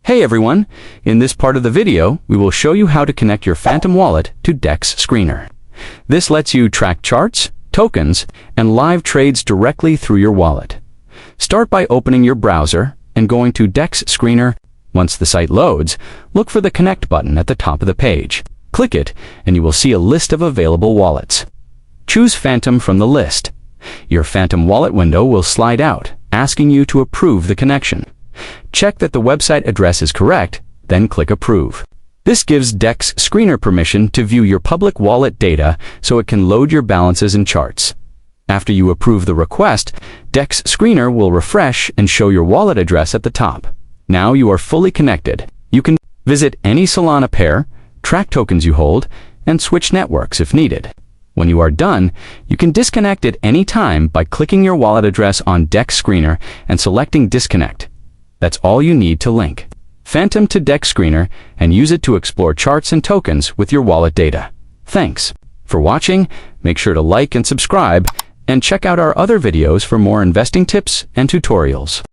Hey everyone! In this part of the video, we will show you how to connect your Phantom wallet to DEX Screener. This lets you track charts, tokens, and live trades directly through your wallet. Start by opening your browser and going to DEX Screener. Once the site loads, look for the Connect button at the top of the page. Click it, and you will see a list of available wallets. Choose Phantom from the list. Your Phantom wallet window will slide out, asking you to approve the connection. Check that the website address is correct, then click Approve. This gives DEX Screener permission to view your public wallet data so it can load your balances and charts. After you approve the request, DEX Screener will refresh and show your wallet address at the top. Now you are fully connected. You can visit any Solana pair, track tokens you hold, and switch networks if needed. When you are done, you can disconnect at any time by clicking your wallet address on DEX Screener and selecting Disconnect. That's all you need to link Phantom to DEX Screener and use it to explore charts and tokens with your wallet data. Thanks for watching. Make sure to like and subscribe, and check out our other videos for more investing tips and tutorials.